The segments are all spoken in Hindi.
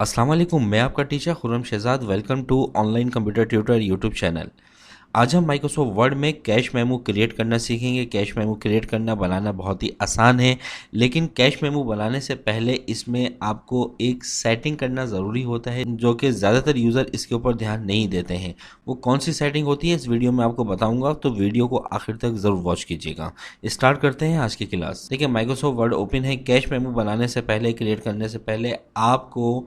अस्सलाम वालेकुम, मैं आपका teacher Khurram Shahzad. Welcome to online computer tutor YouTube channel. आज हम माइक्रोसॉफ्ट वर्ड में कैश मेमो क्रिएट करना सीखेंगे। कैश मेमो क्रिएट करना बनाना बहुत ही आसान है, लेकिन कैश मेमो बनाने से पहले इसमें आपको एक सेटिंग करना ज़रूरी होता है, जो कि ज़्यादातर यूज़र इसके ऊपर ध्यान नहीं देते हैं। वो कौन सी सेटिंग होती है इस वीडियो में आपको बताऊंगा, तो वीडियो को आखिर तक ज़रूर वॉच कीजिएगा। स्टार्ट करते हैं आज की क्लास। देखिए, माइक्रोसॉफ्ट वर्ड ओपन है। कैश मेमो बनाने से पहले, क्रिएट करने से पहले आपको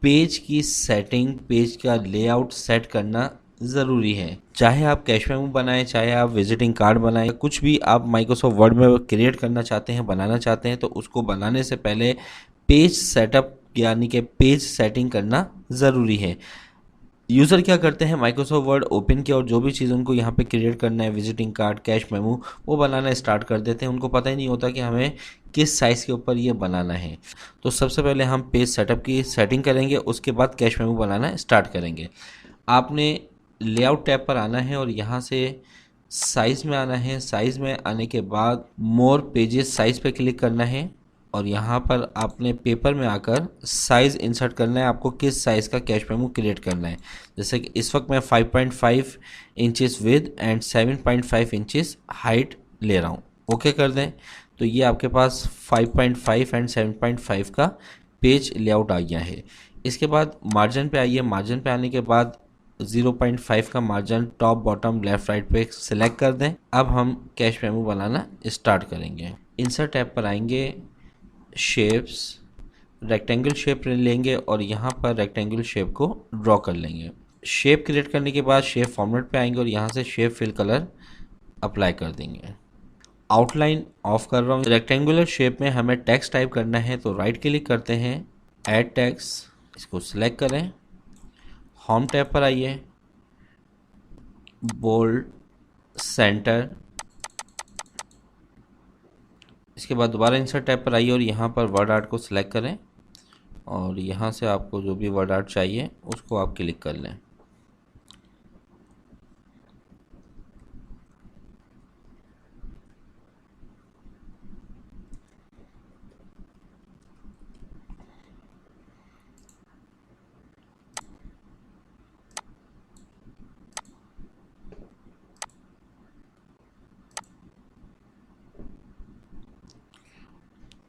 पेज की सेटिंग, पेज का लेआउट सेट करना ज़रूरी है। चाहे आप कैश मेमो बनाएं, चाहे आप विजिटिंग कार्ड बनाएं, कुछ भी आप माइक्रोसॉफ्ट वर्ड में क्रिएट करना चाहते हैं, बनाना चाहते हैं, तो उसको बनाने से पहले पेज सेटअप यानी कि पेज सेटिंग करना ज़रूरी है। यूज़र क्या करते हैं, माइक्रोसॉफ्ट वर्ड ओपन किया और जो भी चीज़ उनको यहाँ पे क्रिएट करना है, विजिटिंग कार्ड, कैश मेमो, वो बनाना स्टार्ट कर देते हैं। उनको पता ही नहीं होता कि हमें किस साइज़ के ऊपर ये बनाना है। तो सबसे पहले हम पेज सेटअप की सेटिंग करेंगे, उसके बाद कैश मेमो बनाना स्टार्ट करेंगे। आपने लेआउट टैब पर आना है और यहाँ से साइज़ में आना है। साइज़ में आने के बाद मोर पेजेस साइज़ पे क्लिक करना है और यहाँ पर आपने पेपर में आकर साइज़ इंसर्ट करना है। आपको किस साइज़ का कैश मेमो क्रिएट करना है। जैसे कि इस वक्त मैं 5.5 inches with and 7.5 inches height ले रहा हूँ। ओके कर दें तो ये आपके पास 5.5 एंड 7.5 का पेज लेआउट आ गया है। इसके बाद मार्जिन पे आइए। मार्जिन पे आने के बाद 0.5 का margin top bottom left right पे सिलेक्ट कर दें। अब हम कैश मेमो बनाना स्टार्ट करेंगे। इंसर्ट टैब पर आएंगे, शेप्स, रेक्टेंगल शेप लेंगे और यहाँ पर रेक्टेंगल शेप को ड्रॉ कर लेंगे। शेप क्रिएट करने के बाद शेप फॉर्मेट पे आएंगे और यहाँ से शेप फिल कलर अप्लाई कर देंगे। आउटलाइन ऑफ कर रहा हूँ। रेक्टेंगुलर शेप में हमें टेक्स्ट टाइप करना है, तो राइट क्लिक करते हैं, ऐड टेक्स्ट, इसको सिलेक्ट करें, होम टैब पर आइए, बोल्ड, सेंटर, इसके बाद दोबारा इंसर्ट टैब पर आइए और यहाँ पर वर्ड आर्ट को सिलेक्ट करें और यहाँ से आपको जो भी वर्ड आर्ट चाहिए उसको आप क्लिक कर लें।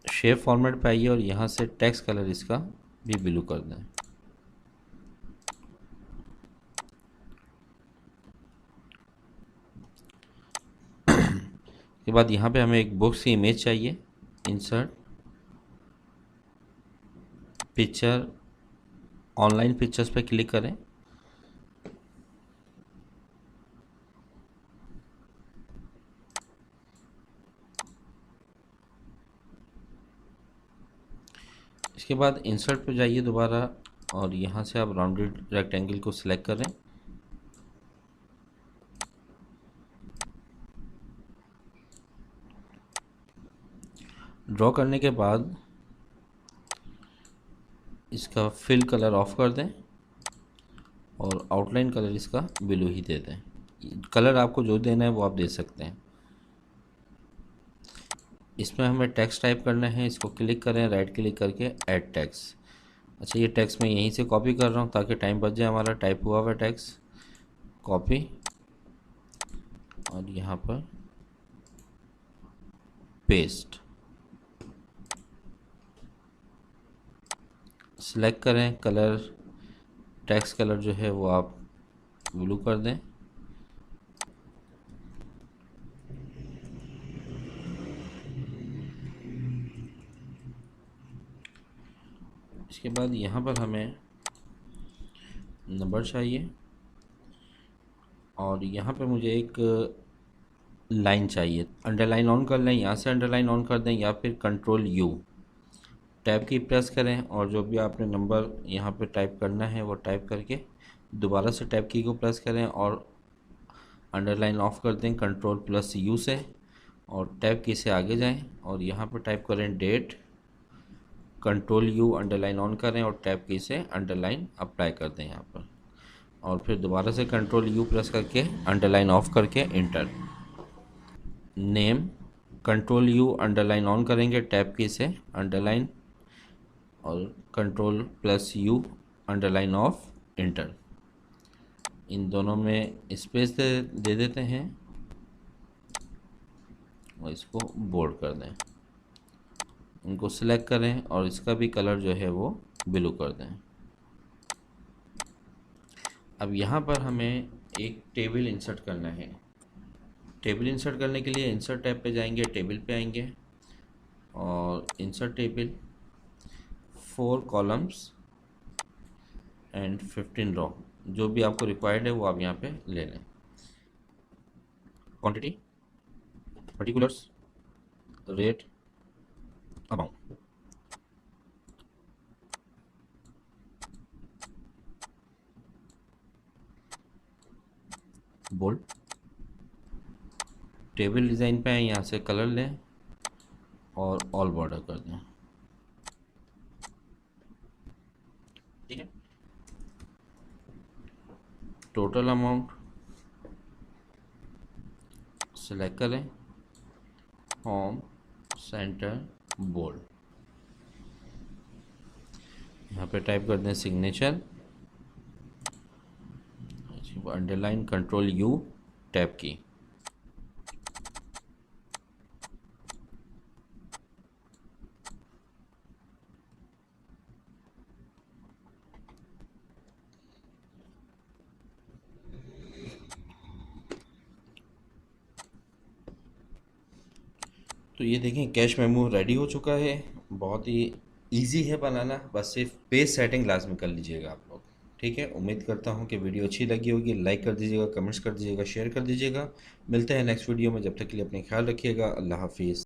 शेप फॉर्मेट पे आइए और यहाँ से टेक्स्ट कलर इसका भी ब्लू कर दें। के बाद यहाँ पे हमें एक बुक्स की इमेज चाहिए। इंसर्ट, पिक्चर, ऑनलाइन पिक्चर्स पे क्लिक करें। इसके बाद इंसर्ट पे जाइए दोबारा और यहाँ से आप राउंडेड रेक्टेंगल को सिलेक्ट करें। ड्रॉ करने के बाद इसका फिल कलर ऑफ कर दें और आउटलाइन कलर इसका ब्लू ही दे दें। कलर आपको जो देना है वो आप दे सकते हैं। इसमें हमें टेक्स्ट टाइप करना है, इसको क्लिक करें, राइट क्लिक करके ऐड टेक्स्ट। अच्छा, ये टेक्स्ट मैं यहीं से कॉपी कर रहा हूँ ताकि टाइम बच जाए। हमारा टाइप हुआ हुआ टेक्स्ट कॉपी और यहाँ पर पेस्ट। सिलेक्ट करें कलर, टेक्स्ट कलर जो है वो आप ब्लू कर दें। इसके बाद यहाँ पर हमें नंबर चाहिए और यहाँ पे मुझे एक लाइन चाहिए। अंडरलाइन ऑन कर लें, यहाँ से अंडरलाइन ऑन कर दें या फिर कंट्रोल यू, टैब की प्रेस करें और जो भी आपने नंबर यहाँ पे टाइप करना है वो टाइप करके दोबारा से टैब की को प्रेस करें और अंडरलाइन ऑफ कर दें कंट्रोल प्लस यू से और टैब की से आगे जाएं और यहाँ पर टाइप करें date, control U underline on करें और टैब की से अंडरलाइन अप्लाई कर दें यहाँ पर और फिर दोबारा से कंट्रोल यू प्रेस करके अंडरलाइन ऑफ करके enter. Name, control U underline on करेंगे, टैब की से अंडरलाइन और control plus U underline off enter, इन दोनों में स्पेस दे देते हैं और इसको बोल्ड कर दें। इनको सिलेक्ट करें और इसका भी कलर जो है वो ब्लू कर दें। अब यहाँ पर हमें एक टेबल इंसर्ट करना है। टेबल इंसर्ट करने के लिए इंसर्ट टैब पे जाएंगे, टेबल पे आएंगे और इंसर्ट टेबल, 4 कॉलम्स एंड 15 रो, जो भी आपको रिक्वायर्ड है वो आप यहाँ पे ले लें। Quantity, particulars, rate, amount. Bold, table design पे यहाँ से कलर लें और ऑल बॉर्डर कर दें। ठीक है। टोटल अमाउंट सेलेक्ट करें, होम, सेंटर, बोल्ड, यहाँ पे टाइप कर दें signature, underline, control you, tab की। तो ये देखें कैश मेमो रेडी हो चुका है। बहुत ही इजी है बनाना, बस सिर्फ पेज सेटिंग लाजमी कर लीजिएगा आप लोग। ठीक है, उम्मीद करता हूँ कि वीडियो अच्छी लगी होगी। लाइक कर दीजिएगा, कमेंट्स कर दीजिएगा, शेयर कर दीजिएगा। मिलते हैं नेक्स्ट वीडियो में, जब तक के लिए अपने ख्याल रखिएगा। अल्लाह हाफिज़।